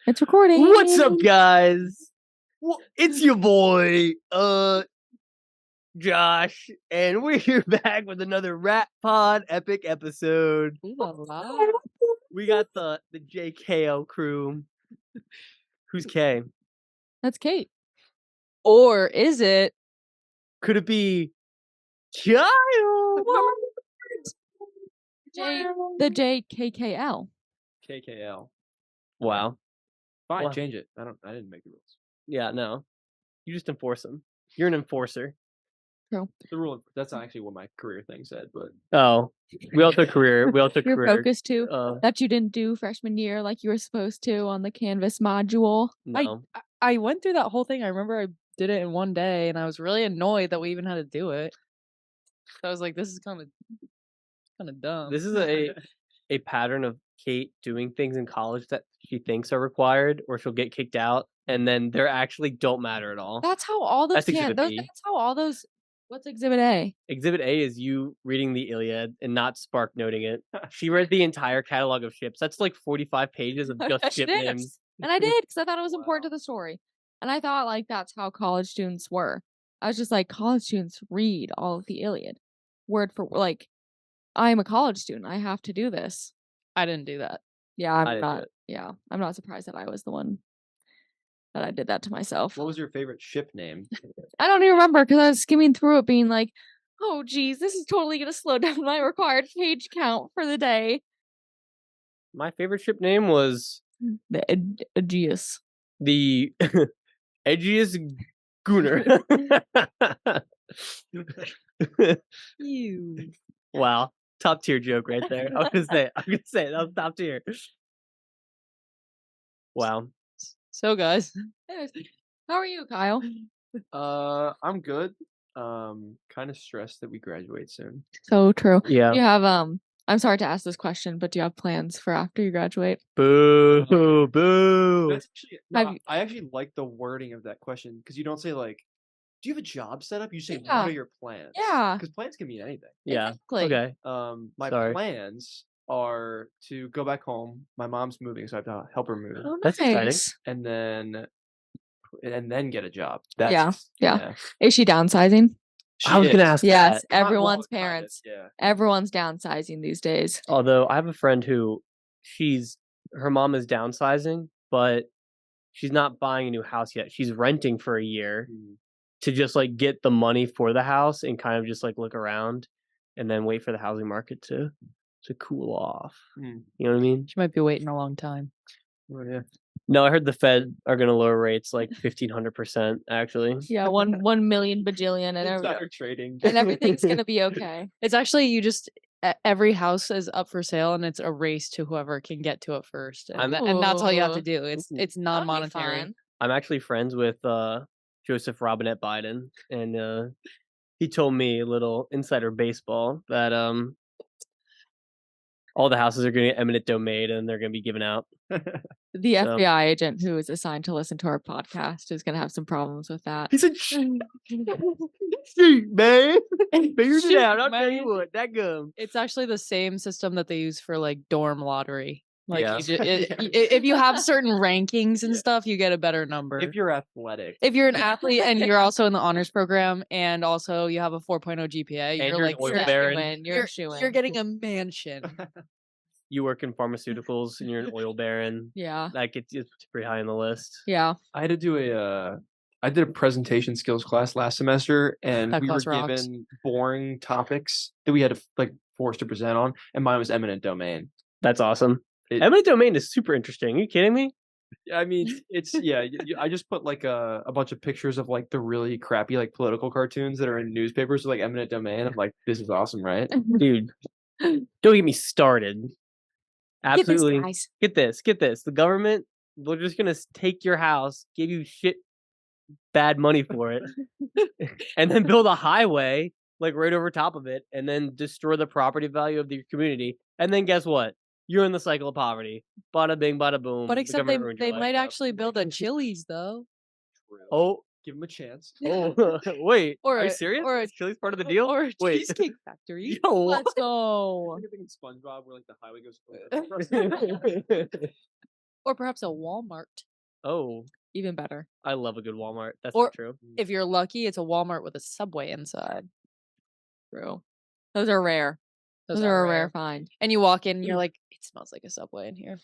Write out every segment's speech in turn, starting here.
It's recording. What's up, guys? It's your boy, Josh, and we're here back with another RatPod epic episode. Ooh la la. We got the JKL crew. Who's K? That's Kate. Or is it? Could it be Kyle? The JKKL. KKL. Wow. Fine, Wow. change it. I didn't make the rules. Yeah, no. You just enforce them. You're an enforcer. True. The rule. That's not actually what my career thing said, but Oh, we all took career. We all took You're career. focused too. That you didn't do freshman year like you were supposed to on the Canvas module. No. I went through that whole thing. I remember I did it in one day, and I was really annoyed that we even had to do it. So I was like, "This is kind of dumb." This is a pattern of Kate doing things in college that she thinks are required, or she'll get kicked out, and then they actually don't matter at all. That's how all those. That's Exhibit B. That's how all those. What's Exhibit A? Exhibit A is you reading the Iliad and not spark noting it. She read the entire catalog of ships. That's like 45 pages of just ship names. And I did because I thought it was important to the story. And I thought like that's how college students were. I was just like, college students read all of the Iliad, word for like. I'm a college student. I have to do this. I didn't do that. Yeah, I I'm didn't do not. it. Yeah, I'm not surprised that I was the one that I did that to myself. what was your favorite ship name? I don't even remember because I was skimming through it, being like, "Oh, geez, this is totally gonna slow down my required page count for the day." My favorite ship name was The Aegeus. the Edgiest Gooner. You. Wow, top tier joke right there. I'm gonna say that was top tier. Wow. So, guys, Anyways, how are you, Kyle? I'm good. Kind of stressed that we graduate soon. So true. Yeah. You have I'm sorry to ask this question, but do you have plans for after you graduate? Boo. Boo. That's actually no, Have you- I actually like the wording of that question because you don't say like, "Do you have a job set up?" You say, Yeah. "What are your plans?" Yeah. because plans can mean anything. Yeah. Exactly. Okay. My Sorry. plans are to go back home. My mom's moving, so I have to help her move, Oh, That's exciting. nice. and then get a job. Yeah. Is she downsizing? I was gonna ask Yes, that. everyone's parents. Yeah. Everyone's downsizing these days. Although I have a friend who her mom is downsizing, but she's not buying a new house yet. She's renting for a year to just like get the money for the house and kind of just like look around and then wait for the housing market to cool off. You know what I mean? she might be waiting a long time. Oh, yeah. No, I heard the Fed are gonna lower rates like 1,500% actually. Yeah, 1 million bajillion and Insider trading. everything's gonna be okay. It's actually every house is up for sale, and it's a race to whoever can get to it first, and that's all you have to do. It's That'll be non-monetary. fun. I'm actually friends with Joseph Robinette Biden, and he told me a little insider baseball that all the houses are going to get eminent domain and they're going to be given out. The FBI agent who is assigned to listen to our podcast is gonna have some problems with that. He said, "Shoot, man, figured it out. I'll tell you what, that gum." It's actually the same system that they use for like dorm lottery. Like Yeah. if you have certain rankings and stuff, you get a better number. If you're athletic, If you're an athlete and you're also in the honors program, and also you have a 4.0 GPA, And you're you're like an oil You're a baron. shoo-in, You're a shoo-in. you're getting a mansion. You work in pharmaceuticals and you're an oil baron. Yeah. Like it's pretty high on the list. Yeah. I had to do I did a presentation skills class last semester, and That we were class rocks. given boring topics that we had to like forced to present on, and mine was eminent domain. That's awesome. It- Eminent domain is super interesting. Are you kidding me? I mean, it's I just put like a bunch of pictures of like the really crappy like political cartoons that are in newspapers with like eminent domain. I'm like, this is awesome, right? Dude, don't get me started. Absolutely. Get this, guys. Get this. The government, they're just going to take your house, give you bad money for it, and then build a highway like right over top of it, and then destroy the property value of the community. And then guess what? You're in the cycle of poverty. Bada bing, bada boom. But The except government ruined your they life. might actually build a Chili's though. Oh, Give them a chance. oh, wait. Or Are you a- serious? or a- Is Chili's part of the deal? Or a Wait. cheesecake factory. Yo, Let's go. I think in SpongeBob where like the highway goes. Or perhaps a Walmart. Oh, Even better. I love a good Walmart. That's Or not true. if you're lucky, it's a Walmart with a Subway inside. True. Those are rare. Those are a rare. rare find. And you walk in and you're like, it smells like a Subway in here.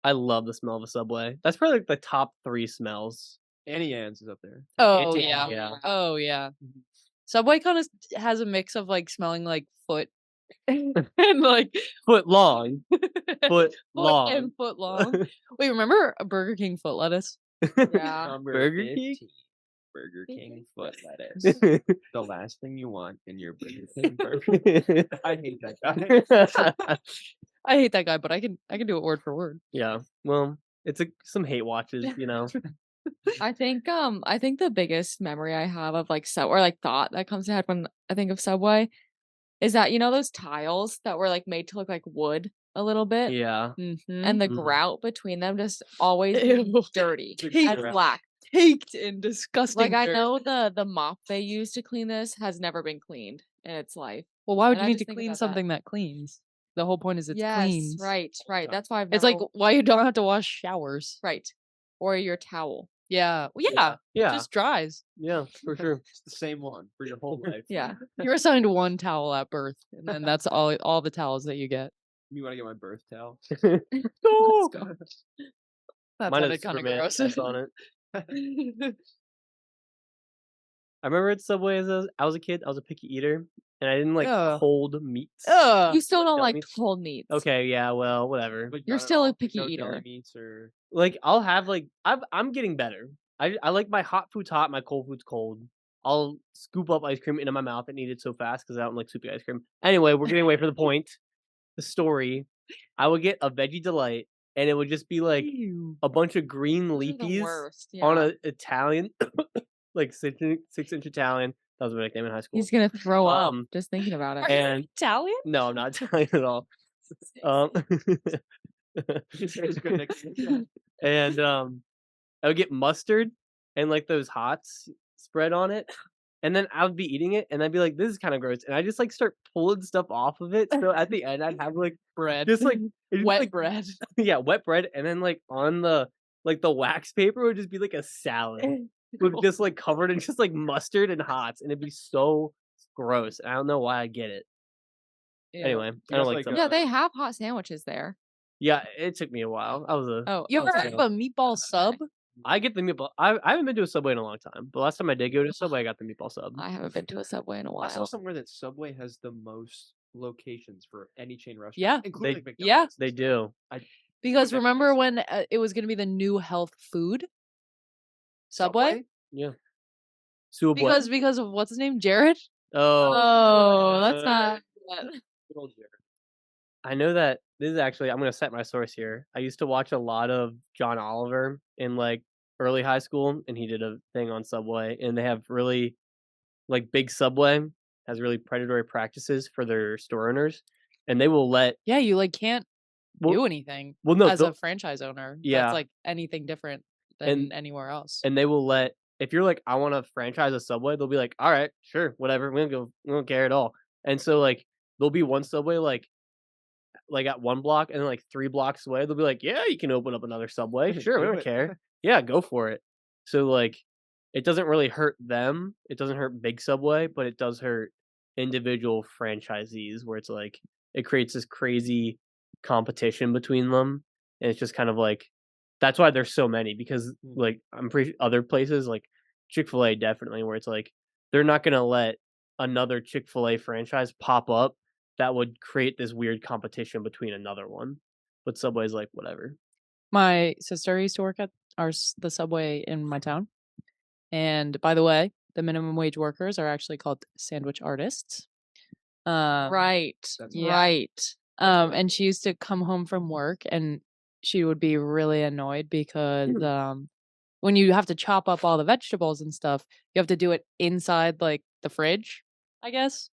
I love the smell of a Subway. That's probably like the top 3 smells. Annie Ann's is up there. Oh, Auntie yeah. Anne, yeah. Oh, yeah. Subway kind of has a mix of like smelling like foot and like Foot long. Foot long. and foot long. Wait, remember a Burger King foot lettuce? Yeah. Number Burger King? 15, Burger King foot lettuce. The last thing you want in your Burger King burger. I hate that guy. I hate that guy, but I can do it word for word. Yeah. Well, it's some hate watches, you know. I think the biggest memory I have of like or like thought that comes to head when I think of Subway is that those tiles that were like made to look like wood a little bit, Yeah. and the Mhm. grout between them just always Ew. dirty Big and grout. black. Caked in disgusting. Like I dirt. know the mop they use to clean this has never been cleaned in its life. Well, why would and you I need just to think clean about that. something that cleans? The whole point is it's Yes, cleans. right. That's why I've It's never, like why you don't have to wash showers. right, or your towel. Yeah. Well, yeah. Yeah. It just dries. Yeah, for sure. It's the same one for your whole life. Yeah. You're assigned one towel at birth, and then that's all the towels that you get. You want to get my birth towel? No. That Mine sounded has kind of Superman gross. S on it. I remember at Subway as I was a kid, I was a picky eater, and I didn't like Ugh. cold meats. Ugh. You still don't Don't like meat- cold meats. Okay, yeah, well, whatever. But You're not at still a all, like, picky no deli eater. meats or Like I'll have like I'm getting better. I like my hot food's hot, my cold food's cold. I'll scoop up ice cream into my mouth and eat it so fast because I don't like soupy ice cream. Anyway, we're getting away from the point. The story. I would get a veggie delight, and it would just be like a bunch of green Those are the leafies worst. on Yeah. a Italian, like 6-inch Italian. That was my nickname in high school. He's gonna throw up Um, just thinking about it. and Italian? no, I'm not Italian at all. Um, It's a good nickname. and I would get mustard and like those hots spread on it, and then I would be eating it, and I'd be like, "This is kind of gross," and I just like start pulling stuff off of it. So at the end, I'd have like Bread. just like it'd be, wet like, bread. yeah, wet bread, and then like on the wax paper would just be like a salad with just like covered in just like mustard and hots, and it'd be so gross. I don't know why I get it. Ew. Anyway, I guess, don't like like, Subway. Yeah, they have hot sandwiches there. Yeah, it took me a while. I was a Oh, You oh, ever sorry. have a meatball sub? I get the meatball. I haven't been to a Subway in a long time, but last time I did go to a Subway, I got the meatball sub. I haven't been to a Subway in a I saw while. somewhere that Subway has the most locations for any chain restaurant. Yeah. Including They- like Yeah. McDonald's. They do. Because Okay. remember when it was going to be the new health food? Subway? Yeah. Subway. Because of what's his name? Jared? Oh, that's not. Good old Jared. I know that this is actually. I'm gonna set my source here. I used to watch a lot of John Oliver in like early high school, and he did a thing on Subway, and they have really like big Subway has really predatory practices for their store owners, and they will let Yeah, you like can't well, do anything well no as they'll- a franchise owner. Yeah. That's like anything different than And- anywhere else. and they will let if you're like I want to franchise a Subway, they'll be like, all right, sure, whatever, we don't care at all. And so like there'll be one Subway like at one block, and then like 3 blocks away, they'll be like, yeah, you can open up another Subway, sure, we Do don't it. care, yeah, go for it. So like it doesn't really hurt them, it doesn't hurt big Subway, but it does hurt individual franchisees where it's like it creates this crazy competition between them, and it's just kind of like that's why there's so many because like I'm pretty other places like Chick-fil-A definitely where it's like they're not gonna let another Chick-fil-A franchise pop up that would create this weird competition between another one. But Subway's like whatever. My sister used to work at the Subway in my town. And by the way, the minimum wage workers are actually called sandwich artists. Right. Yeah. Right. And she used to come home from work and she would be really annoyed because when you have to chop up all the vegetables and stuff, you have to do it inside like the fridge, I guess.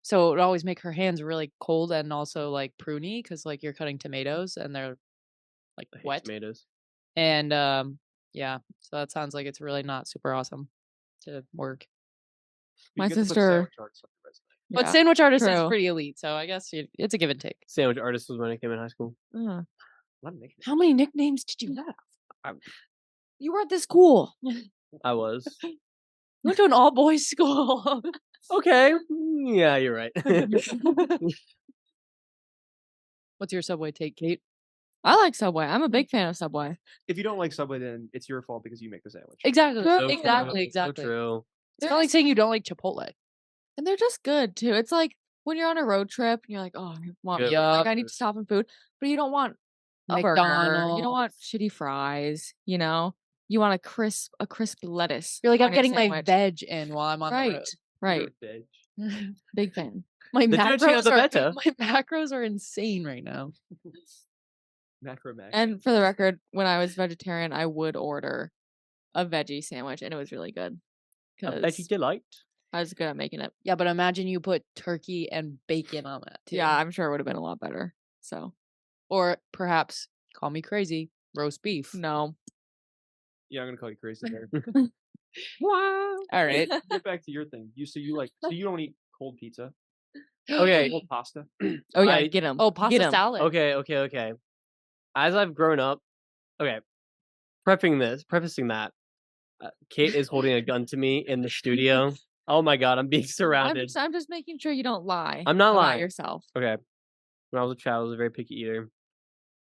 So it would always make her hands really cold and also like pruny because like you're cutting tomatoes and they're like I hate wet. tomatoes. And yeah, so that sounds like it's really not super awesome to work. You My get to put sister- sandwich arts on your resume. But Yeah, sandwich artist is true. pretty elite, so I guess it's a give and take. Sandwich artist was when I came in high school. Uh, A lot of nicknames. How many nicknames did you have? You were at this school. I was. Went to an all boys school. Okay. Yeah, you're right. What's your Subway take, Kate? I like Subway. I'm a big fan of Subway. If you don't like Subway, then it's your fault because you make the sandwich. Exactly. So exactly. So Exactly. true. It's kind of like saying you don't like Chipotle. And they're just good too. It's like when you're on a road trip and you're like, oh, I want Good. like I need to stop in food, but you don't want a burger. You don't want McDonald's. shitty fries. You know, you want a crisp lettuce. You're like, I'm on your getting my sandwich. veg in while I'm on Right, right. Veg. Big fan. My The Dolce macros are Vita. my macros are insane right now. Macro Mac. And for the record, when I was vegetarian, I would order a veggie sandwich, and it was really good A veggie because delight. I was good at making it. Yeah, but imagine you put turkey and bacon on that too. Yeah, I'm sure it would have been a lot better. So Or perhaps, call me crazy, roast beef. no. Yeah, I'm gonna call you crazy there. Wow. All right. Get back to your thing. So you don't eat cold pizza, Okay. cold pasta. Oh yeah, I- get him. Oh, pasta Get 'em. salad. Okay. As I've grown up, okay, prefacing that, Kate is holding a gun to me in the studio. Oh my god, I'm being surrounded. I'm just making sure you don't lie. I'm not about lying. yourself. Okay. When I was a child, I was a very picky eater.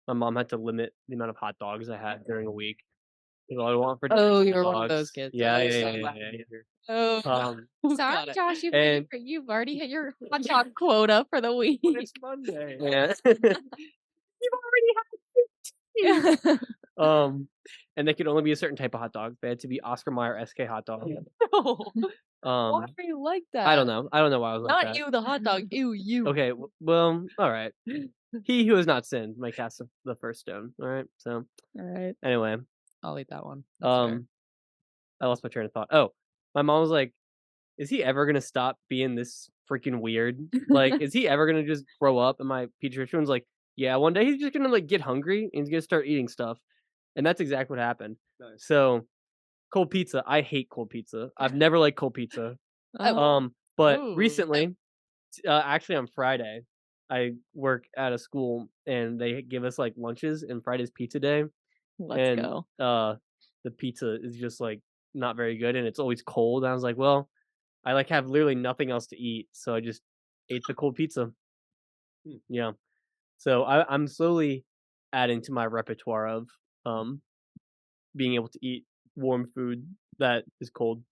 My mom had to limit the amount of hot dogs I had during a week. That's all I want for dinner Oh, is you were hot one of those dogs. kids. Yeah, Oh, yeah, sorry. yeah. Oh, Sorry, got it. Josh, And- you've already hit your hot dog quota for the week. It's Monday. Yeah. Yeah. And they could only be a certain type of hot dog. They had to be Oscar Mayer SK hot dog. Why are you like that? I don't know. I don't know why I was like Not that. you, the hot dog. Ew, you. Okay, well, all right. He who has not sinned might cast the first stone. All right. So All right. anyway, I'll eat that one. That's fair. I lost my train of thought. Oh, my mom was like, "Is he ever gonna stop being this freaking weird? Like, is he ever gonna just grow up?" And my pediatrician was like, "Yeah, one day he's just gonna like get hungry and he's gonna start eating stuff." And that's exactly what happened. Nice. So, cold pizza. I hate cold pizza. I've never liked cold pizza. Oh, But Ooh. recently, actually on Friday, I work at a school and they give us like lunches, and Friday's pizza day. let's and go. the pizza is just like not very good, and it's always cold. And I was like, well, I like have literally nothing else to eat, so I just ate the cold pizza. Yeah. So I'm slowly adding to my repertoire of being able to eat warm food that is cold.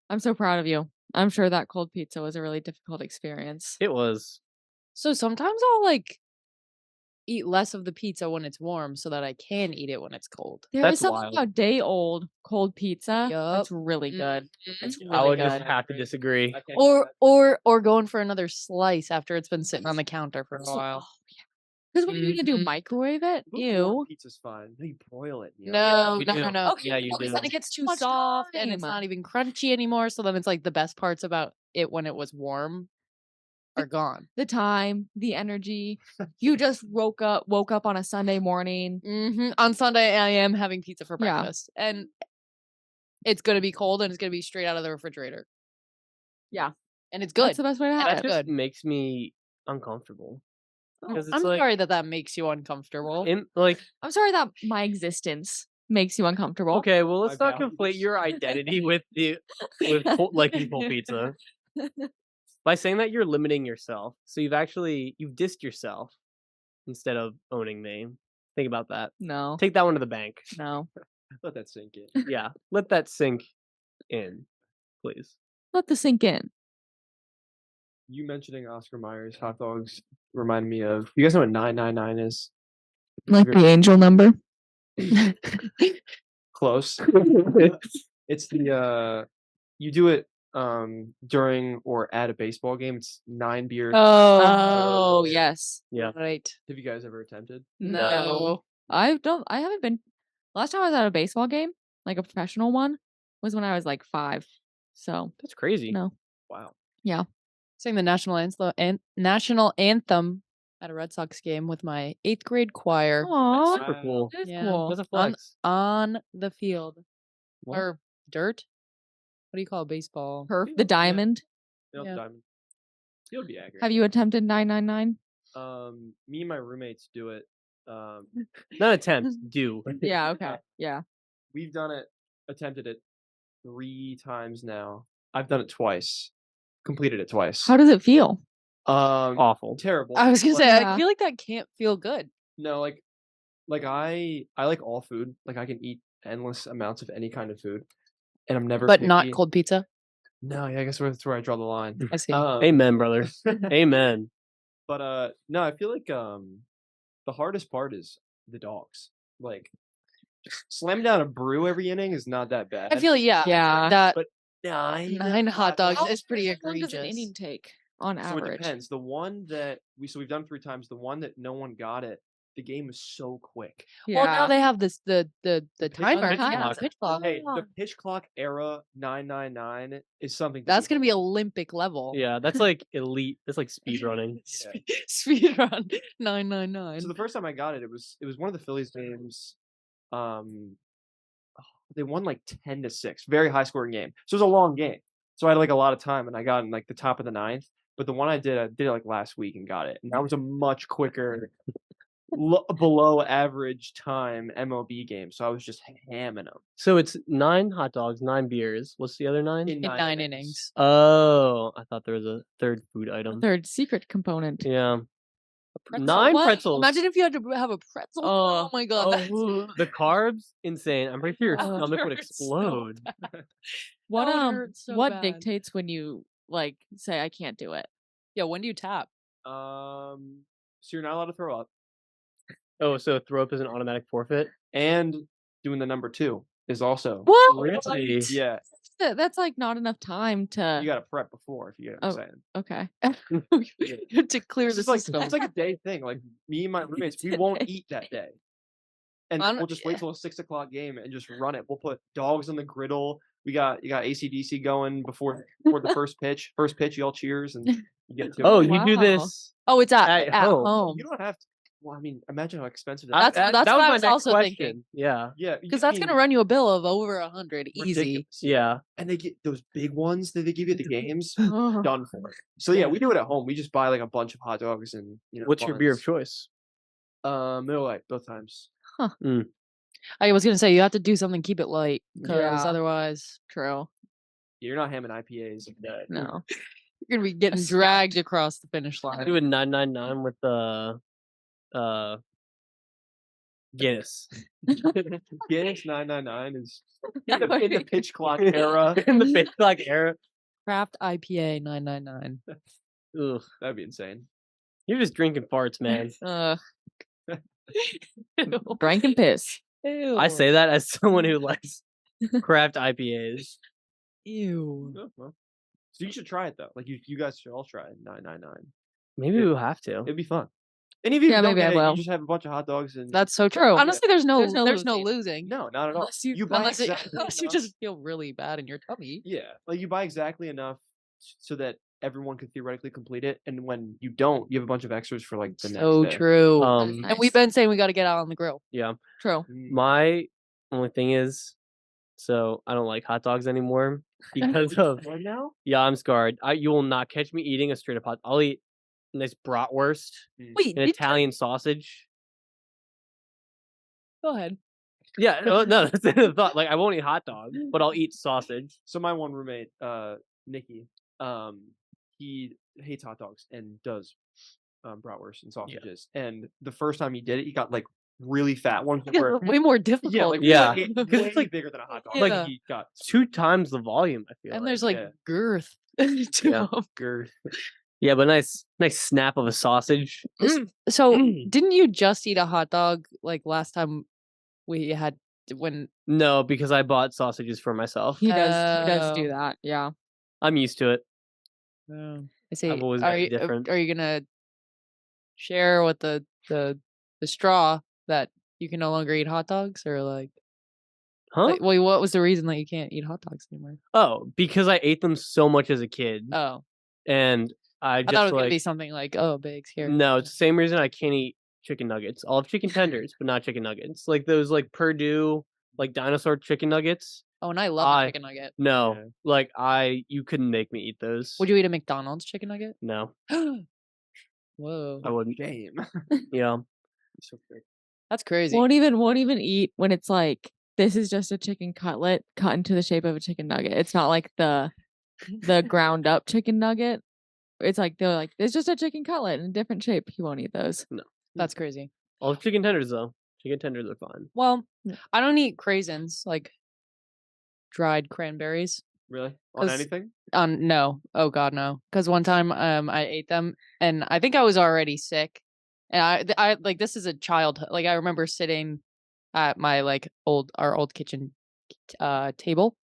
I'm so proud of you. I'm sure that cold pizza was a really difficult experience. It was. So sometimes I'll like eat less of the pizza when it's warm so that I can eat it when it's cold. There That's is something wild. about day old cold pizza that's Yup. really good. It's Mhm. really I would good. just have to disagree. I can't do Or going for another slice after it's been sitting on the counter for a So- while. Because what are you gonna do? Mhm. Microwave it? that. Lukewarm Ew. Pizza's fine. You broil it. No, you no, do. no, no. Okay, Yeah, you Because do. then it gets too Much soft and it's time. not even crunchy anymore. So then it's like the best parts about it when it was warm are gone. The time, the energy. You just woke up on a Sunday morning. On Sunday, I am having pizza for Yeah. breakfast, and it's gonna be cold and it's gonna be straight out of the refrigerator. Yeah. And it's good. That's the best way to have That it. just good. makes me uncomfortable. Because it's I'm like, sorry that makes you uncomfortable. I'm sorry that my existence makes you uncomfortable. Okay, well, let's My not conflate values. your identity with liking cold pizza. By saying that, you're limiting yourself. So you've dissed yourself instead of owning me. Think about that. No. Take that one to the bank. No. Let that sink in. Yeah, let that sink in, please. Let the sink in. You mentioning Oscar Mayer's hot dogs remind me of. You guys know what 999 is? Like the angel number. Close. It's the you do it during or at a baseball game. It's 9 beers. Oh, yes. Yeah. Right. Have you guys ever attempted? No. I haven't been. Last time I was at a baseball game, like a professional one, was when I was like 5. So That's crazy. no. Wow. Sang the national anthem at a Red Sox game with my 8th grade choir Aww. Super cool. That is Yeah. cool. That's a flex. on the field What? or dirt. What do you call baseball? Turf, Yeah. the diamond. Yeah. Diamond. It would be accurate. Have you attempted 999? Me and my roommates do it Not attempt, do. Yeah, okay. Yeah. We've attempted it 3 times now. I've done it twice. Completed it twice. How does it feel? Awful. Terrible. I was gonna say, Yeah. I feel like that can't feel good. No, like I like all food. Like I can eat endless amounts of any kind of food, and I'm never. But not picky. cold pizza. No, yeah, I guess that's where I draw the line. I see. Amen, brother. Amen. But no, I feel like the hardest part is the dogs. Like just slamming down a brew every inning is not that bad. I feel yeah. That But 9 hot dogs is pretty How long does an egregious. inning take on So it average? depends. The one that we've done 3 times. The one that no one got it. The game was so quick. Well, now they have this the pitch timer. clock. Yeah, pitch clock. Hey, the pitch clock era 999 is something. That's gonna be Olympic level. Yeah, that's like elite. That's like speed running. Speed run 999. So the first time I got it, it was one of the Phillies games. They won like 10-6, very high scoring game. So it was a long game. So I had like a lot of time, and I got in like the top of the 9th. But the one I did it like last week and got it, and that was a much quicker, below average time MLB game. So I was just hamming them So it's 9 hot dogs, 9 beers. What's the other 9? in 9 innings. Oh, I thought there was a third food item. Third secret component. Yeah. Pretzel. 9 What? pretzels. Imagine if you had to have a pretzel. Oh my god. that's- The carbs, insane. I'm pretty sure your That would stomach would hurt so explode. What That would hurt so what bad. dictates when you like say I can't do it? Yeah, when do you tap? So you're not allowed to throw up, Oh, so throw up is an automatic forfeit? and doing the number 2 is also What? Really? yeah. That's like not enough time You to. got to prep before, if you get what I'm saying. Okay. To clear the It's like system. it's like a day thing. Like me and my roommates, we won't eat that day, and I'm- we'll just wait till a 6 o'clock game and just run it. We'll put dogs on the griddle. You got AC/DC going before the first pitch. First pitch, you all cheers and you get to Oh, it. you do Wow. this. Oh, it's at At home. You don't have to. Well, I mean, imagine how expensive That's- that is. that's that what was I my was next also question. thinking. Yeah. Yeah, because that's gonna run you a bill of over 100 easy. ridiculous. Yeah. And they get those big ones that they give you at the games. Oh. Done for. So yeah, we do it at home. We just buy like a bunch of hot dogs and What's your beer of buns. choice? Miller Lite both times. I was gonna say you have to do something, keep it light, because Yeah. otherwise True. You're not hamming IPAs. No. you're gonna be getting dragged across the finish I line. do a 999 with Guinness. Guinness 999 is in the pitch clock era. In the pitch clock era. Craft IPA 999. Ugh. That'd be insane. You're just drinking farts, man. Drank and piss. Ew. I say that as someone who likes craft IPAs. Ew. Oh, well. So you should try it though. Like you guys should all try it. 999. Maybe we'll have to. It'd be fun. And if you Yeah, don't maybe I get it, will. you just have a bunch of hot dogs and That's so true. True. Honestly, there's no There's no losing. no, not at all. Unless you, buy unless, exactly unless you enough- just feel really bad in your tummy. yeah, like you buy exactly enough so that everyone could theoretically complete it, and when you don't, you have a bunch of extras for like the So next day. true. Um, Nice. And we've been saying we got to get out on the grill. yeah. True. My only thing is, so I don't like hot dogs anymore because of Right now? yeah, I'm scarred. You will not catch me eating a straight up hot. I'll eat a nice bratwurst, Wait, an Italian sausage. go ahead. Yeah, no, that's the thought. Like I won't eat hot dog, but I'll eat sausage. So my one roommate, Nikki, he hates hot dogs and does bratwurst and sausages. And the first time he did it, he got like really fat ones. Yeah, Where, way more difficult. yeah, like Yeah. way, Because it's way like- bigger than a hot dog. Yeah. Like he got 2 times the volume. I feel. and like. there's like yeah. girth to Yeah. 'em. girth. Yeah, but nice snap of a sausage. So Mm. didn't you just eat a hot dog like last time we had when No, because I bought sausages for myself. He does do Oh. that. Yeah. I'm used to it. I see I've always are been you different. are you gonna share with the straw that you can no longer eat hot dogs or like Huh? like, wait, what was the reason that you can't eat hot dogs anymore? Oh, because I ate them so much as a kid, Oh, and I I just thought it was gonna like be something like, oh, Biggs here. no. It's the same reason I can't eat chicken nuggets. I'll have chicken tenders, but not chicken nuggets. Like those like Purdue like dinosaur chicken nuggets. Oh, and I love I- a chicken nugget. No, Yeah. like you couldn't make me eat those. Would you eat a McDonald's chicken nugget? No, Whoa. I wouldn't. Shame. Yeah, So quick. That's crazy. won't even eat when it's like this is just a chicken cutlet cut into the shape of a chicken nugget. It's not like the ground up chicken nugget. It's like they're like it's just a chicken cutlet in a different shape. He won't eat those. No. That's crazy. All chicken tenders though. Chicken tenders are fine. Well, Yeah. I don't eat craisins, like dried cranberries. Really? On 'Cause- anything? No. Oh God, no. Because one time, I ate them, and I think I was already sick, and I like this is a childhood. Like I remember sitting at my like our old kitchen table,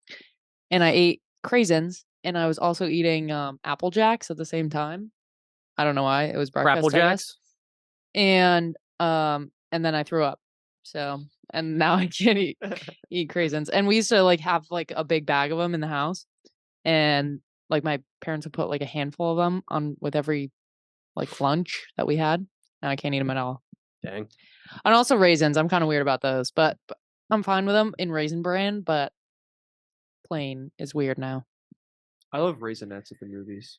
and I ate craisins, and I was also eating Apple Jacks at the same time. I don't know why. It was breakfast. Apple I guess. Jacks. And then I threw up. So and now I can't eat craisins. And we used to like have like a big bag of them in the house, and like my parents would put like a handful of them on with every like lunch that we had. Now I can't eat them at all. Dang. And also raisins. I'm kind of weird about those, but I'm fine with them in Raisin Bran. But plain is weird now. I love Raisinets at the movies.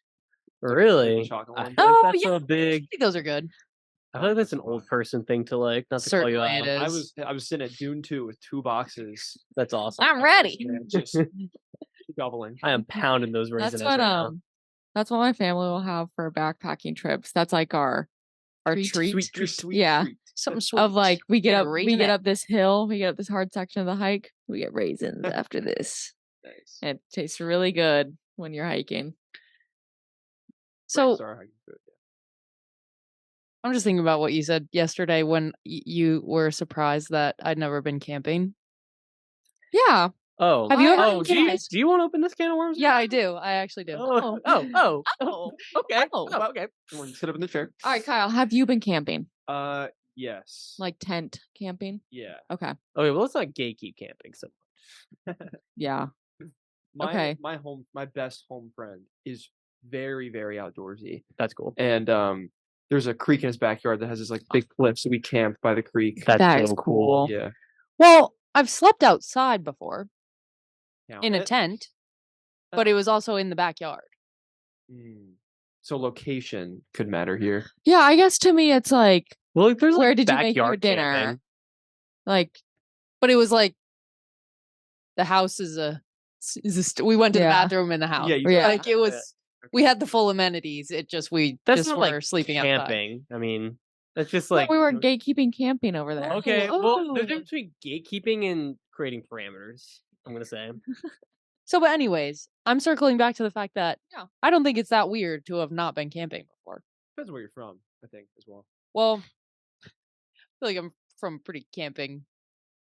Really? The chocolate I one. feel like Oh, that's yeah. a I big. think those are good. I feel like that's an old person thing to like. Not to call you Certainly out. it is. I was sitting at Dune 2 with 2 boxes. That's awesome. I'm ready. And just gobbling. I am pounding those raisins. That's what that's what my family will have for backpacking trips. That's like our treat. Sweet Yeah. treat. Something sweet. Of like we get Get a up raisinette. this hill, we get up this hard section of the hike, we get raisins after this. Nice. And it tastes really good when you're hiking. So Raisins are how you do it, yeah. I'm just thinking about what you said yesterday when you were surprised that I'd never been camping. Yeah. Oh. Have you ever Oh, been camping? do you want to open this can of worms? Yeah, I do. I actually do. Oh. Okay. Oh. Okay. Come on, sit up in the chair. All right, Kyle, have you been camping? Yes. Like tent camping? Yeah. Okay. Okay. Well, let's not gatekeep camping. So Yeah. My Okay. my best home friend is very, very outdoorsy. that's cool. And there's a creek in his backyard that has this like big cliff, so we camped by the creek. That's That so is cool. Yeah. Well, I've slept outside before Count in a it. tent, but it was also in the backyard. So location could matter here. Yeah, I guess to me it's like Well, like, there's where like did you make your backyard dinner? camping. Like But it was like the house is we went to the Yeah. bathroom in the house. Yeah, you- Yeah. Like it was we had the full amenities. It just we That's just not were like sleeping outside. camping. I mean, that's just well, like we were gatekeeping camping over there. Okay. Well, there's a Oh. difference between gatekeeping and creating parameters. I'm gonna say. So, but anyways, I'm circling back to the fact that Yeah. I don't think it's that weird to have not been camping before. Depends where you're from, I think, as well. Well, I feel like I'm from a pretty camping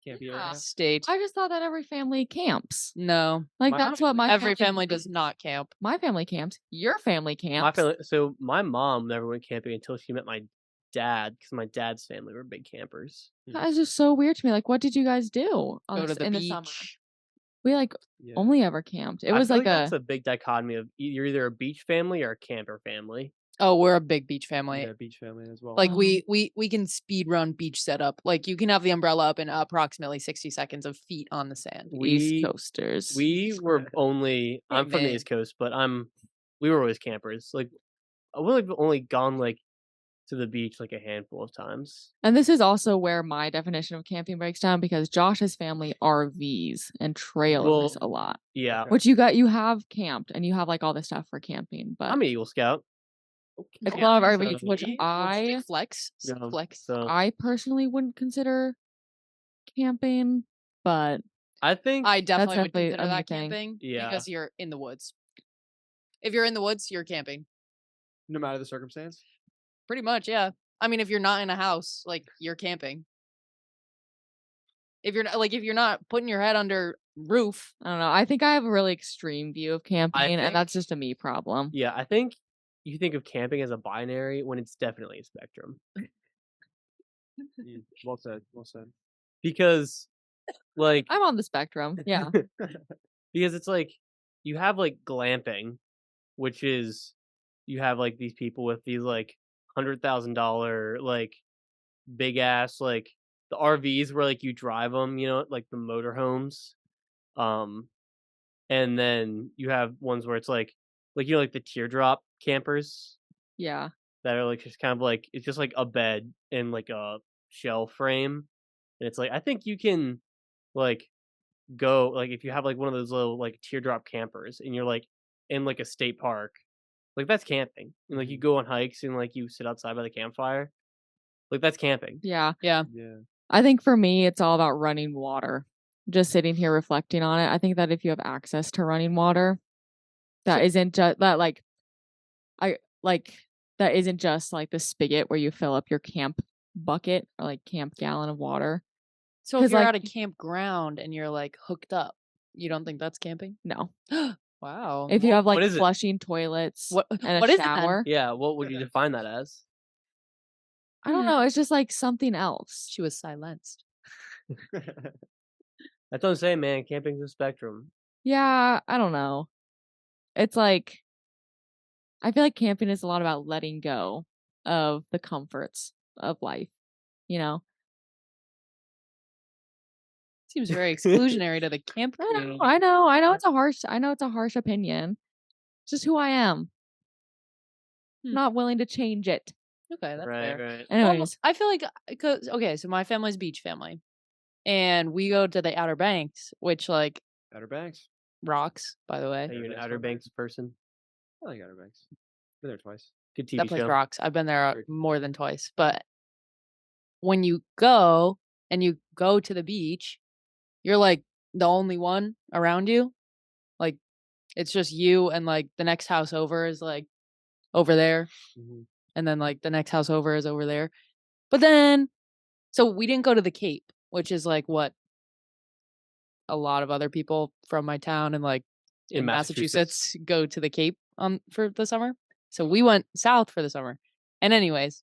Campy Yeah. area. state. I just thought that every family camps. No, Like My that's what my every family does not camp. My family camps. Your family camps. My family. So my mom never went camping until she met my dad, because my dad's family were big campers. That is just so weird to me. Like, what did you guys do Go to the in beach. the summer? We like Yeah. only ever camped. It I was feel like that's a a big dichotomy of you're either a beach family or a camper family. Oh, we're a big beach family. Yeah, beach family as well. Like Oh. we can speed run beach setup. Like you can have the umbrella up in approximately 60 seconds of feet on the sand. East Coasters. We were only. I'm from the man. East Coast, but we were always campers. Like we've only gone like to the beach like a handful of times. And this is also where my definition of camping breaks down because Josh's family RVs and trailers Well, a lot. Yeah, Okay. Which you have camped and you have like all this stuff for camping, but I'm an Eagle Scout. like a yeah, lot of so RVs, which we- I flex. Yeah, Flex. So I personally wouldn't consider camping, but I I think definitely would definitely consider a that new thing. camping Yeah. because you're in the woods. If you're in the woods, you're camping. No matter the circumstance. Pretty much, yeah. I mean, if you're not in a house, like you're camping. If you're not putting your head under roof, I don't know. I think I have a really extreme view of camping, think- and that's just a me problem. yeah, I think you think of camping as a binary when it's definitely a spectrum. Well said. Well said. Because like I'm on the spectrum. Yeah. because it's like you have like glamping, which is you have like these people with these like $100,000 like big ass like the RVs where like you drive them, like the motorhomes, and then you have ones where it's like like the teardrop campers Yeah. that are like just kind of like it's just like a bed and like a shell frame, and it's like I think you can like go like if you have like one of those little like teardrop campers and you're like in like a state park, like that's camping. And like you go on hikes and like you sit outside by the campfire, like that's camping. Yeah. Yeah. Yeah. I think for me, it's all about running water. Just sitting here reflecting on it. I think that if you have access to running water, that isn't just that that isn't just like the spigot where you fill up your camp bucket or like camp gallon of water. So if 'Cause, you're like- at a campground and you're like hooked up, you don't think that's camping? No. Wow. If you have What like is it? flushing toilets What and what a is it then? shower, Yeah, what would you define that as? I don't know. It's just like something else. She was silenced. That's what I'm saying, man. Camping's a spectrum. Yeah, I don't know. It's like I feel like camping is a lot about letting go of the comforts of life, you know? Seems very exclusionary to the camp I community. know. I know it's a harsh opinion. It's just who I am. Hmm. Not willing to change it. Okay, that's Right, fair. right. Well, Anyways, I feel like because okay, so my family's beach family, and we go to the Outer Banks, which like Outer Banks. rocks, by the way. Are you an Banks Outer fun. Banks person? I like Outer Banks. Been there twice. Good TV That place show. rocks. I've been there Great. more than twice. But when you go to the beach, you're like the only one around you. Like it's just you and like the next house over is like over there. Mhm. And then like the next house over is over there. But then so we didn't go to the Cape, which is like what a lot of other people from my town and like in Massachusetts go to the Cape for the summer. So we went south for the summer. And anyways,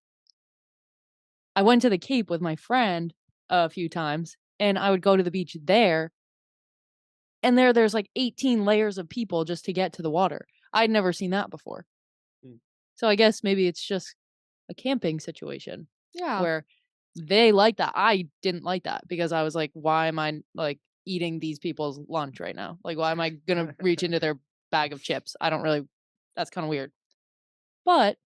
I went to the Cape with my friend a few times and I would go to the beach there. And there's like 18 layers of people just to get to the water. I'd never seen that before. Hmm. So I guess maybe it's just a camping situation yeah. where they like that. I didn't like that because I was like, why am I like eating these people's lunch right now? Like, why am I going to reach into their bag of chips? That's kind of weird. But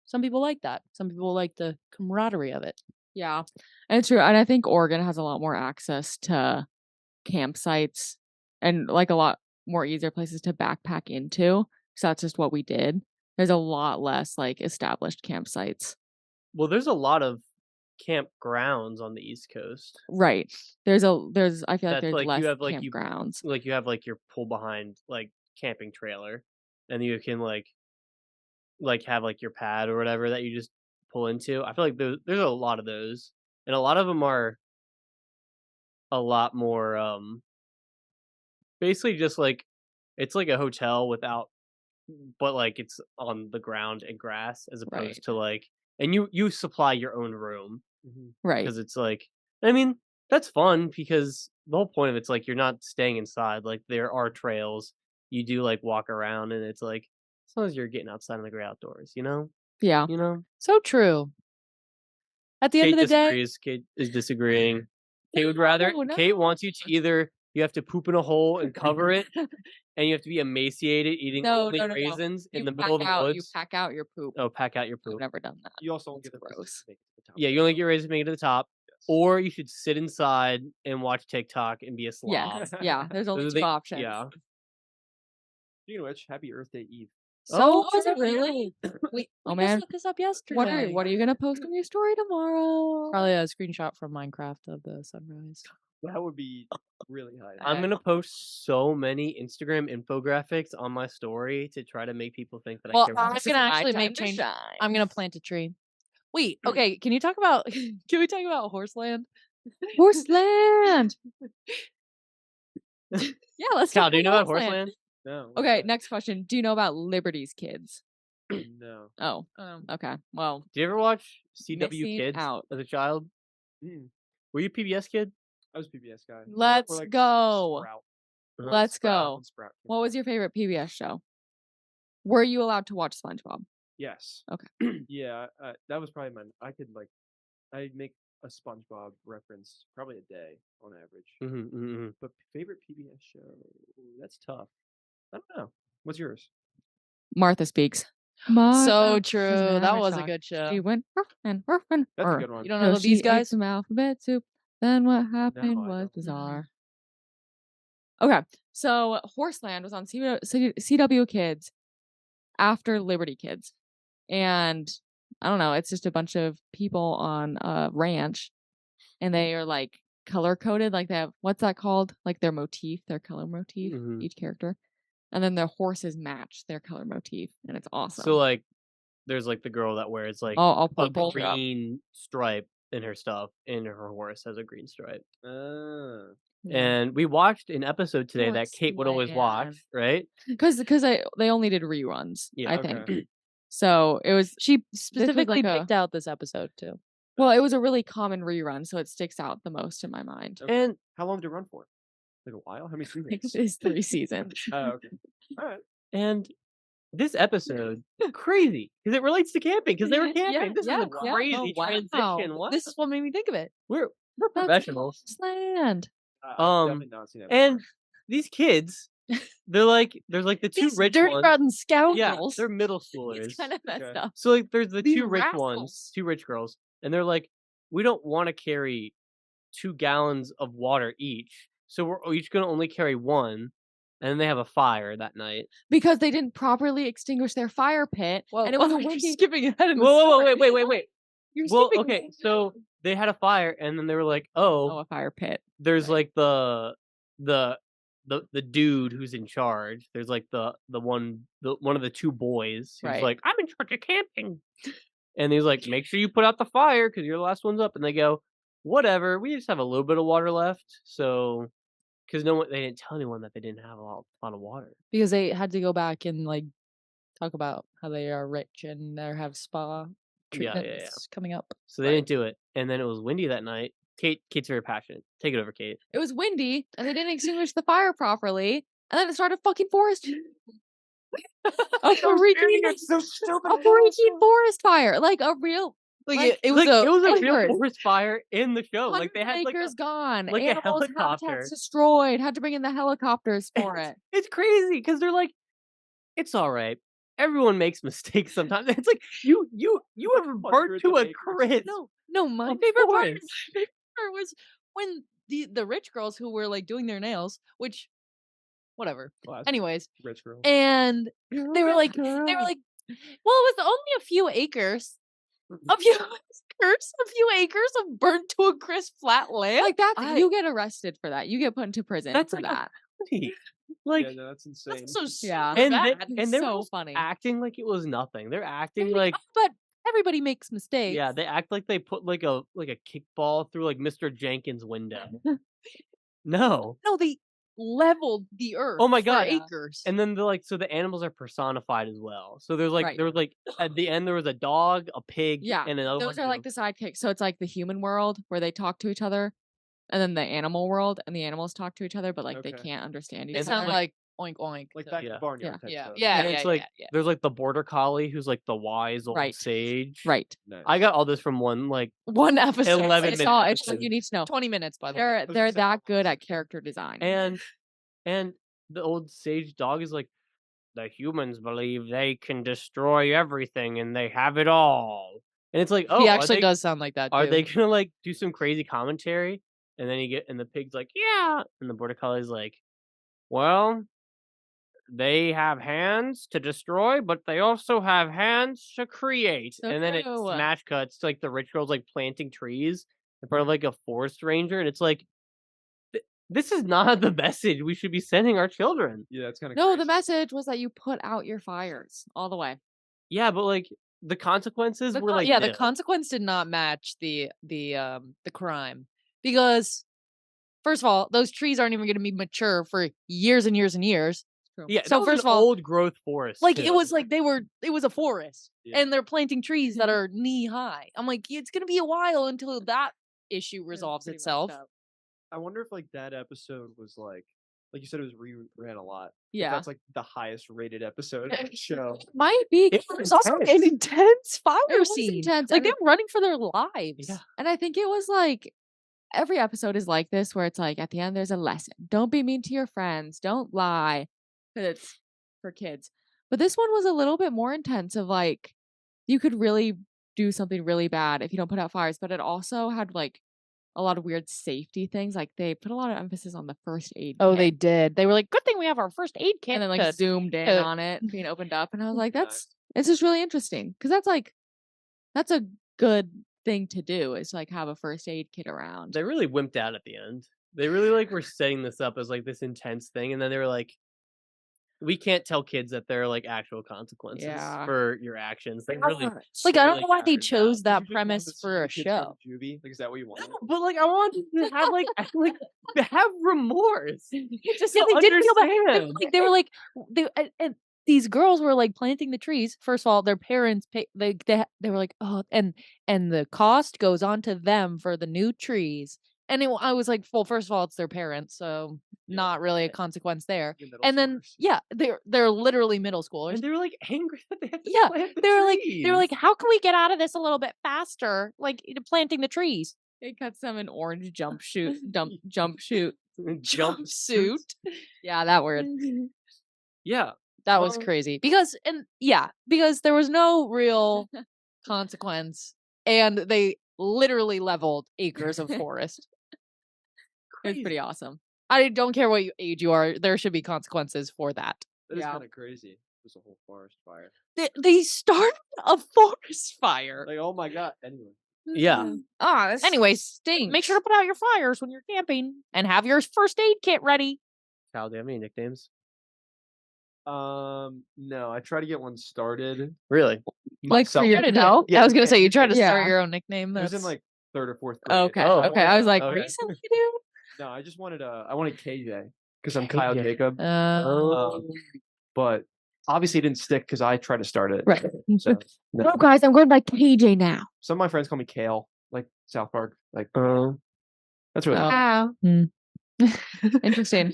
some people like that. Some people like the camaraderie of it. Yeah. And it's true. And I think Oregon has a lot more access to campsites and like a lot more easier places to backpack into. So that's just what we did. There's a lot less like established campsites. Well, there's a lot of campgrounds on the East Coast. Right. I feel like That's there's like less you have like campgrounds. like you have like your pull behind like camping trailer, and you can like have like your pad or whatever that you just pull into. I feel like there's a lot of those, and a lot of them are a lot more basically just like it's like a hotel without, but like it's on the ground and grass as opposed Right. to like, and you supply your own room Mhm. Right. because it's like, I mean, that's fun because the whole point of it's like you're not staying inside. Like there are trails, you do like walk around, and it's like as long as you're getting outside in the great outdoors, Yeah. you know. So true. At the end Kate of the day, disagrees. Kate is disagreeing. Kate would rather. No, Kate wants you to either you have to poop in a hole and cover it, and you have to be emaciated eating only raisins in the middle of the You woods. pack out your poop. Oh, pack out your I've poop. never done that. You also don't That's get the gross. gross. Yeah, you only get raisins to make it to the top, or you should sit inside and watch TikTok and be a slob. Yes. Yeah. There's only Those are two the- options. Yeah. Speaking of which, happy Earth Day Eve. so is it really? We Oh, just man. looked this up yesterday. What are you gonna post on your story tomorrow? Probably a screenshot from Minecraft of the sunrise. That would be really high. I'm gonna post so many Instagram infographics on my story to try to make people think that Well, I care. I'm about This gonna is my actually time make to change. shine. I'm gonna plant a tree. Wait, okay. Can we talk about Horseland? Horseland. Yeah, let's Cal, talk do you know about Horseland. Horseland? No. Okay, next question. Do you know about Liberty's Kids? No. Oh, okay. Well, Did you ever watch CW Missing Kids out. as a child? Mm. Were you a PBS kid? I was a PBS guy. Let's Or, like, go. Sprout. Let's go. When Sprout came What out. was your favorite PBS show? Were you allowed to watch SpongeBob? Yes. Okay. Yeah, that was probably I'd make a SpongeBob reference probably a day on average. Mm-hmm. But favorite PBS show? Ooh, that's tough. I don't know. What's yours? Martha Speaks. Martha So was true. never That was a shocked. good show. She went and and That's a good one. You don't no, know she these ate guys? some alphabet soup. Then what happened I was don't. bizarre. Okay, so Horseland was on CW Kids after Liberty Kids, and I don't know. It's just a bunch of people on a ranch, and they are like color coded. Like they have what's that called? Like their motif, their color motif, Mhm. each character, and then their horses match their color motif, and it's awesome. So like, there's like the girl that wears like I'll a put a picture up. green stripe in her stuff, and her horse has a green stripe. Ah. Yeah. And we watched an episode today that Kate would always watch, right? Because they only did reruns, Yeah. I Okay. think. So it was She specifically like picked out this episode too. well, it was a really common rerun, so it sticks out the most in my mind. Okay. And How long did it run for? Like a while? How many Like, seasons? it's 3 seasons. Oh, okay. All right. and this episode, crazy because it relates to camping because they were camping. This is a yeah. crazy Oh, wow. transition. What? This is what made me think of it. we're That's professionals. Horseland. I've Um, definitely not seen that And before. these kids, they're like, there's like the two These rich dirty ones. rotten Yeah, scoundrels. they're middle schoolers. It's kind of messed Okay. up. So like, there's the These two rich ones, rascals. two rich girls, and they're like, we don't want to carry 2 gallons of water each, so we're each gonna only carry 1. And then they have a fire that night. Because they didn't properly extinguish their fire pit, Well, and it was a you're windy. skipping ahead in the Whoa, story. wait. You're Well, skipping okay, ahead. so they had a fire, and then they were like, Oh, a fire pit. there's right. like the dude who's in charge. There's like the one of the 2 boys who's Right. like, I'm in charge of camping, and he's like, make sure you put out the fire because you're the last ones up. And they go, whatever, we just have a little bit of water left, so because they didn't tell anyone that they didn't have a lot of water. Because they had to go back and like talk about how they are rich and they have spa Yeah. treatments coming up. So they didn't do it, and then it was windy that night. Kate's very passionate. Take it over, Kate. It was windy, and they didn't extinguish the fire properly, and then it started fucking forest. a freaking so stupid. forest fire, like a real. Like, it was Like, it was a acres. real forest fire in the show. Like they 100 had like acres gone, like a animals, helicopter. habitats destroyed. Had to bring in the helicopters for it. It's crazy because they're like, it's all right. Everyone makes mistakes sometimes. It's like you ever burnt Hundreds to of a acres. crisp. No, my Of favorite part course. was when the rich girls who were like doing their nails, which whatever. Classic. Anyways, Rich girl. and they were like, well, it was only a few acres. A few acres of burnt to a crisp flat land. Like that, you get arrested for that. You get put into prison That's for like that. like Yeah, no, that's insane. That's so Yeah. and bad. and they're so also funny. acting like it was nothing. They're acting They're like but everybody makes mistakes. yeah, they act like they put like a kickball through like Mr. Jenkins' window. No. No, they leveled the earth. Oh my for God. acres. And then so the animals are personified as well. So there's like Right. there was like at the end there was a dog, a pig, Yeah, and another those one. are like the sidekicks. So it's like the human world where they talk to each other, and then the animal world and the animals talk to each other, but like they Okay. can't understand each It It's other. sounds like oink oink. Like to- back Yeah. to barnyard Yeah. type yeah, stuff. yeah, And yeah, it's like yeah. there's like the border collie who's like the wise old Right. sage. Right. Nice. I got all this from one like One episode. 11 It's all. minutes. It's what you need to know. 20 minutes, by the way. They're that good at character design. and the old sage dog is like, the humans believe they can destroy everything and they have it all. And it's like, oh, He are actually they, does sound like that. are too. they gonna like do some crazy commentary? And then the pig's like, yeah, and the border collie's like, well, they have hands to destroy, but they also have hands to create. So and then it true. smash cuts to like the rich girl's like planting trees in front of like a forest ranger, and it's like, this is not the message we should be sending our children. Yeah, that's kind of no, the message was that you put out your fires all the way. Yeah, but like the consequences were like the nil. consequence did not match the crime, because first of all, those trees aren't even going to be mature for years and years and years. Yeah, So that was first an of all, old growth forest. Like too. it was like it was a forest, Yeah. and they're planting trees that are knee high. I'm like, it's going to be a while until that issue resolves Pretty messed itself. up. I wonder if like that episode was like you said, it was reran a lot. If Yeah. that's like the highest rated episode of the show. Might be. It It was was also intense. an intense fire It was scene. intense, Like and they were running for their lives. Yeah. And I think it was like every episode is like this, where it's like at the end there's a lesson. Don't be mean to your friends. Don't lie, because it's for kids. But this one was a little bit more intense of like, you could really do something really bad if you don't put out fires, but it also had like a lot of weird safety things. Like they put a lot of emphasis on the first aid Oh, kit. they did. They were like, good thing we have our first aid kit. And then like to- zoomed in to- on it being opened up. And I was like, Nice. it's just really interesting. Cause that's a good thing to do is like have a first aid kit around. They really wimped out at the end. They really like were setting this up as like this intense thing, and then they were like, "We can't tell kids that there are like actual consequences Yeah. for your actions." They really Like, I don't really know why they hammered it down. chose that You just wanted premise to see for the a kids show. go to juvie? Like, is that what you wanted? But like, I wanted to have like have remorse. Just to they didn't feel bad. understand. Like they were like and these girls were like planting the trees. First of all, their parents pay. They were like, oh, and the cost goes on to them for the new trees. And I was like, well, first of all, it's their parents, so not really a consequence there. You're middle And then schoolers. yeah, they're literally middle schoolers. And they were like angry that they had to Yeah, plant the they were trees. like, how can we get out of this a little bit faster? Like planting the trees. It cuts them an orange jumpsuit. Jumpsuit. Jumpsuit. Yeah, that word. Yeah, That was Well- crazy because there was no real consequence, and they literally leveled acres of forest. It was pretty awesome. I don't care what age you are; there should be consequences for that. That is Yeah. kind of crazy. There's a whole forest fire. They started a forest fire. Like, oh my god. Anyway. yeah. Ah, this Anyways, stinks. make sure to put out your fires when you're camping and have your first aid kit ready. Kyle, do you have any nicknames? No, I try to get one started. Really? Like for myself. your- I didn't know. Yeah, I was gonna say you tried to start Yeah. your own nickname. It was in That's like 3rd or 4th grade. Okay. Oh, okay. I was like, okay. recently, dude. No, I just wanted I wanted KJ because I'm Kyle KJ. Jacob. Oh. But obviously it didn't stick because I tried to start it. Right. So no. No, guys, I'm going by KJ now. Some of my friends call me Kale, like South Park. Like that's really Oh. Wow. Interesting.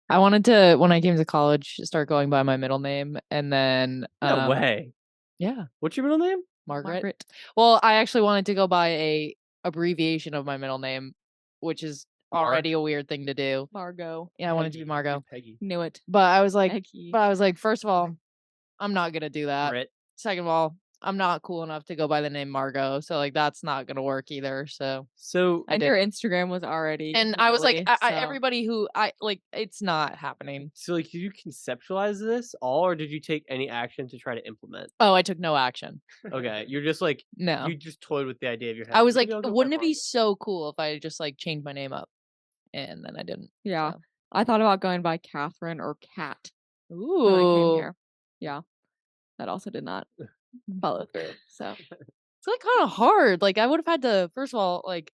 I wanted to, when I came to college, start going by my middle name, and then No way. yeah, What's your middle name? Margaret. Well, I actually wanted to go by a abbreviation of my middle name, which is already a weird thing to do. Margot. Yeah, I wanted to be Margot, Peggy. Knew it. but I was like, Peggy. first of all, I'm not gonna do that. Brit. Second of all, I'm not cool enough to go by the name Margot, so like that's not gonna work either. So So I And your Instagram was already. and I was like, lovely, so- everybody who I like, it's not happening. So like, did you conceptualize this all, or did you take any action to try to implement? Oh, I took no action. Okay, you're just like No. you just toyed with the idea of your head. I was like, Maybe I'll go by wouldn't it be Margaret. so cool if I just like changed my name up? And then I didn't. Yeah. so. I thought about going by Catherine or Kat when I came Ooh. here. Yeah. That also did not follow through. So It's like kind of hard. Like I would have had to, first of all, like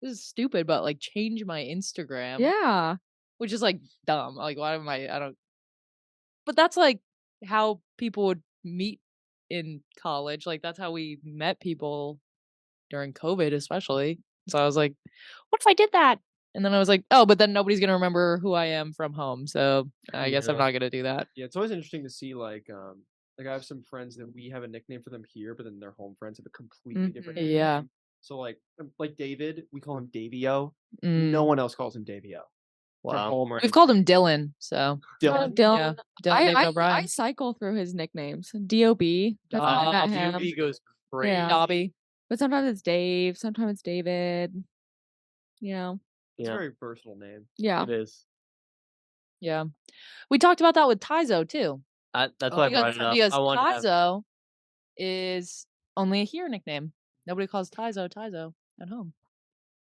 this is stupid, but like change my Instagram. yeah. Which is like dumb. Like why am I don't but that's like how people would meet in college. Like that's how we met people during COVID, especially. So I was like, what if I did that? And then I was like, oh, but then nobody's gonna remember who I am from home. So I guess I'm Yeah. not gonna do that. Yeah, it's always interesting to see like I have some friends that we have a nickname for them here, but then their home friends have a completely different nickname. Yeah. So like David, we call him Davio. Mm. No one else calls him Davio. From Wow. home or We've called him Dylan. So Dylan. Dylan. Dylan David I O'Brien. cycle through his nicknames. D.O.B. That's how I met him. Dobby goes crazy. Yeah. Dobby. But sometimes it's Dave. Sometimes it's David. You know. It's a Yeah, very versatile name. Yeah. it is. Yeah. We talked about that with Tyzo too. That's Oh, why I brought it up. Because I wanted to have- Tyzo is only a here nickname. Nobody calls Tyzo at home.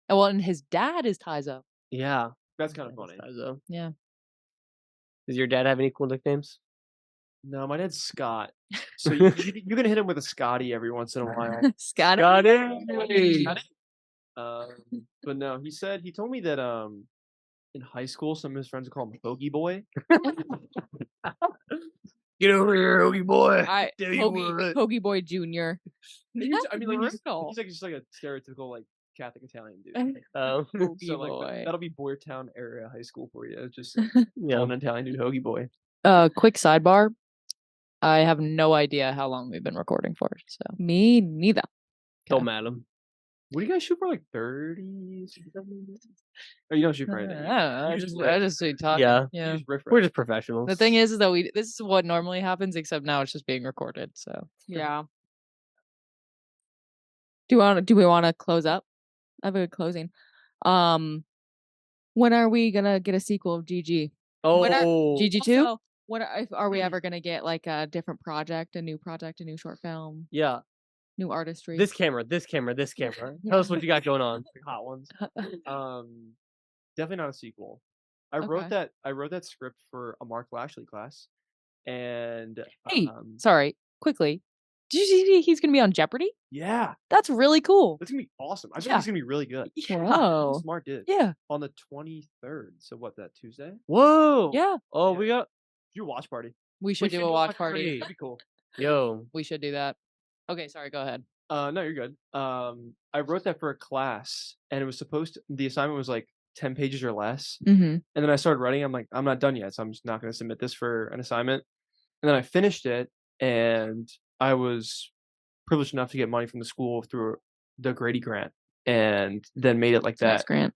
And well, and his dad is Tyzo. Yeah. That's kind of funny. Tyzo. Yeah. Does your dad have any cool nicknames? No, my dad's Scott. So you're gonna hit him with a Scotty every once in a while. Scott. Got it. But no, he told me that in high school some of his friends would call him Hoagie Boy. Get over here, Hoagie boy. I Tell you what. Hoagie Boy Jr. I mean, like Brutal. he's like just like a stereotypical like Catholic Italian dude. Hoagie So like Boy. that'll be Boyertown area high school for you. It's just Yeah. an Italian dude, Hoagie Boy. Quick sidebar. I have no idea how long we've been recording for. So Me neither. Don't madam. What do you guys shoot for? Like 30? Or you don't shoot for anything. I You just just say talking. Yeah. You Yeah. just riff We're raff. just professionals. The thing is that this is what normally happens, except now it's just being recorded. So Yeah. Do we want to close up? I have a good closing. When are we gonna get a sequel of GG? oh, GG2? Also, are we ever gonna get like a different project, a new short film, yeah. new artistry? This camera. Tell us what you got going on. Hot ones. Definitely not a sequel. I wrote that script for a Mark Lashley class, and Hey, sorry, quickly. Did you see he's gonna be on Jeopardy? yeah, That's really cool. that's gonna be awesome. I think Yeah. he's gonna be really good. Yeah. Whoa. Smart dude. Yeah. On the 23rd. So what? That Tuesday? Whoa. Yeah. Oh, Yeah. we got. Do a watch party. We should do a watch party. That'd be cool. Yo. We should do that. Okay, sorry, go ahead. No, you're good. I wrote that for a class, and it was the assignment was like 10 pages or less. Mm-hmm. And then I started writing. I'm like, I'm not done yet, so I'm just not going to submit this for an assignment. And then I finished it, and I was privileged enough to get money from the school through the Grady grant, and then made it like Thanks, that. Grant.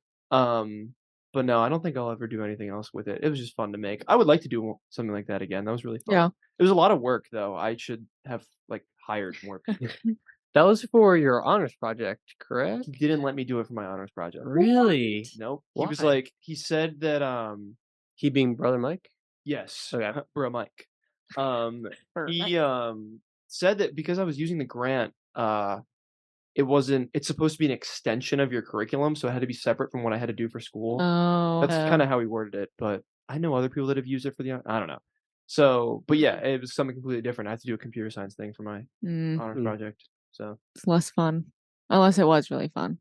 But no, I don't think I'll ever do anything else with it. It was just fun to make. I would like to do something like that again. That was really fun. Yeah. It was a lot of work, though. I should have like hired more people. That was for your honors project, correct? He didn't let me do it for my honors project. Really? Nope. He was Why? like, he said that He being brother Mike. yes, Okay. bro Mike. He said that because I was using the grant, it's supposed to be an extension of your curriculum, so it had to be separate from what I had to do for school. Oh, That's kind of how he worded it, but I know other people that have used it for I don't know. So, but yeah, it was something completely different. I had to do a computer science thing for my honors project. So it's less fun. Unless it was really fun.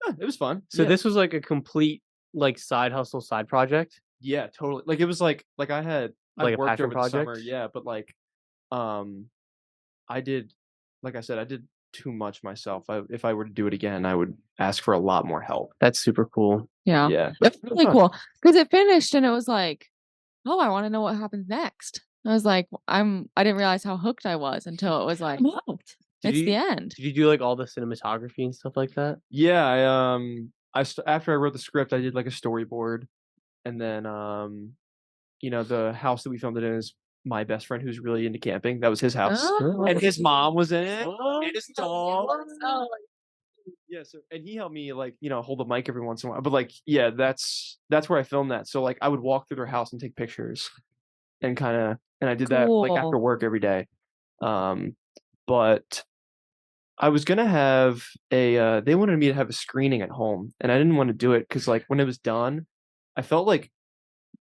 yeah, it was fun. So Yeah. this was like a complete like side hustle, side project. Yeah, totally. Like it was like I Like a worked passion over the summer, project? yeah, but like I did, like I said, I did too much myself. If I were to do it again, I would ask for a lot more help. That's super cool. Yeah. Yeah. It's really cool because it finished and it was like, oh, I want to know what happens next. I was like, I didn't realize how hooked I was until it was like, I'm hooked. it's Did the you- end. Did you do like all the cinematography and stuff like that? Yeah, after I wrote the script, I did like a storyboard, and then the house that we filmed it in is my best friend who's really into camping. That was his house, Oh. and his mom was in it, Oh. and his dog. Yeah, so and he helped me like hold the mic every once in a while. But like yeah, that's where I filmed that. So like I would walk through their house and take pictures, and I did that like after Cool. work every day. But I was gonna have they wanted me to have a screening at home, and I didn't want to do it because like when it was done, I felt like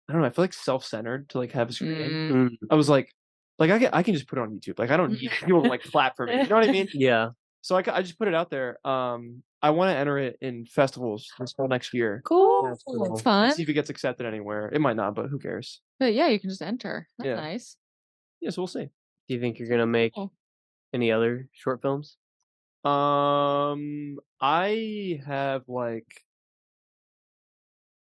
I don't know, I feel like self-centered to like have a screening. Mm. I was like I can just put it on YouTube. Like I don't need people to like clap for me. You know what I mean? Yeah. So I just put it out there. I want to enter it in festivals this whole next year. Cool. That's cool. It's fun. See if it gets accepted anywhere. It might not, but who cares? But yeah, you can just enter. That's Yeah. nice. Yeah, so we'll see. Do you think you're gonna make Cool. any other short films? I have like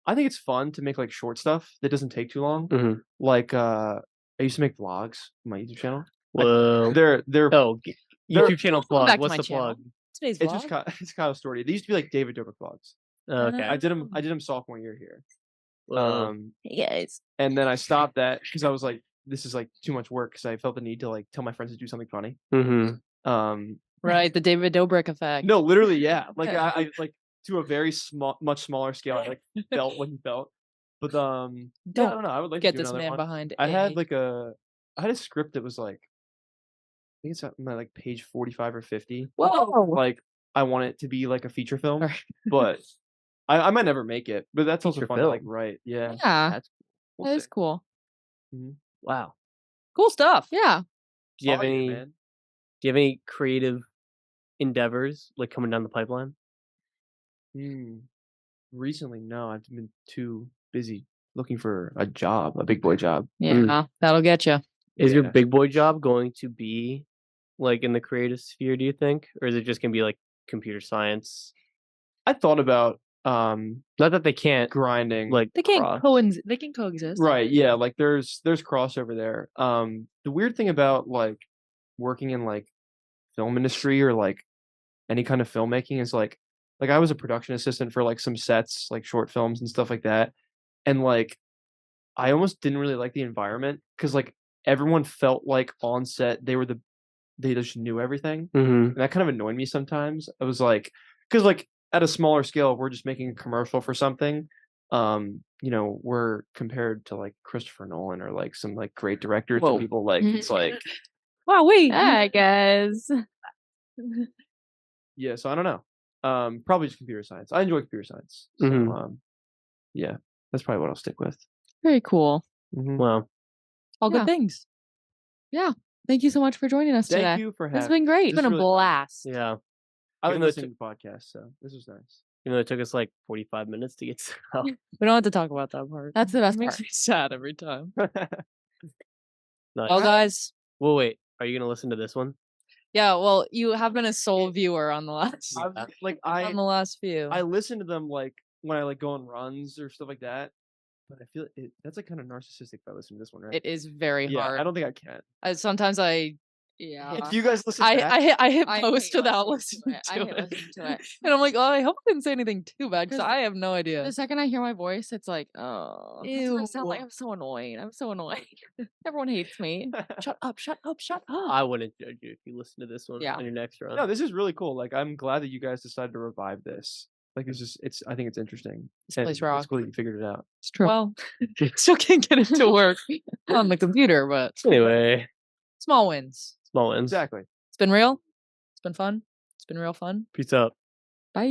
I think it's fun to make like short stuff that doesn't take too long. Mhm. Like I used to make vlogs on my YouTube channel. Whoa. They're Oh, YouTube channel plug. back to What's my the channel. plug? Today's it's vlog. just it's kind of story. They used to be like David Dobrik vlogs. Okay. I did them sophomore year here. Whoa. Hey guys. And then I stopped that because I was like, this is like too much work because I felt the need to like tell my friends to do something funny. Mm-hmm. Right, the David Dobrik effect. No, literally, yeah. Like I like to a very much smaller scale. I like felt what he felt. But yeah, I don't know. I would like Get to do this another man one. behind. I had a- a script that was like I think it's on my like page 45 or 50. Whoa. Like I want it to be like a feature film, Right. but I might never make it. But that's also Feature fun to like film. write. Yeah, Yeah. That's we'll That is see. cool. wow. Cool stuff. Yeah. Do you have Oh, yeah, any? man. Do you have any creative endeavors like coming down the pipeline? Recently, no. I've been too busy looking for a job, a big boy job. Yeah. That'll get you. Is your Yeah. big boy job going to be like in the creative sphere, do you think? Or is it just gonna be like computer science? I thought about Not that they can't grinding. like They can't cross. they can coexist. Right, yeah, like there's crossover there. The weird thing about like working in like film industry or like any kind of filmmaking is like Like I was a production assistant for like some sets, like short films and stuff like that. And like I almost didn't really like the environment because like everyone felt like on set they just knew everything. Mm-hmm. And that kind of annoyed me sometimes. I was like, because like at a smaller scale, we're just making a commercial for something. We're compared to like Christopher Nolan or like some like great directors. Whoa. And people like it's like Wow, wait. I guess. yeah. So I don't know. Probably just computer science. I enjoy computer science. So Mhm. yeah, that's probably what I'll stick with. Very cool. Mhm. Wow. All Yeah. good things. Thank you so much for joining us today. Thank you for This has having. been great. It's been a really- blast. Yeah. I like Even though listening to podcasts, so this was nice. Even though it took us like 45 minutes to get set up. We don't have to talk about that part. That's the best It makes part. me sad every time. Nice. Well, guys. Well, wait. Are you gonna listen to this one? Yeah, well, you have been a sole viewer on the last I on the last few. I listen to them like when I like go on runs or stuff like that. But I feel that's like kind of narcissistic if I listen to this one, right? It is very yeah, hard. I don't think I can. Sometimes Yeah. If you guys listen, I back, hit I post hate without listening listening to it. I hate listening to it. and I'm like, oh, I hope I didn't say anything too bad because 'Cause I have no idea. The second I hear my voice, it's like, oh, that's what I sound like. Ew. I'm so annoying. I'm so annoying. Everyone hates me. Shut up! Shut up! Shut up! I wouldn't judge you if you listen to this one Yeah. on your next run. no, this is really cool. Like I'm glad that you guys decided to revive this. Like I think it's interesting. This And place rocks. It's cool that you figured it out. It's true. Well, still can't get it to work on the computer, but Anyway, small wins. small wins. Exactly. It's been real. It's been fun. It's been real fun. Peace out. Bye.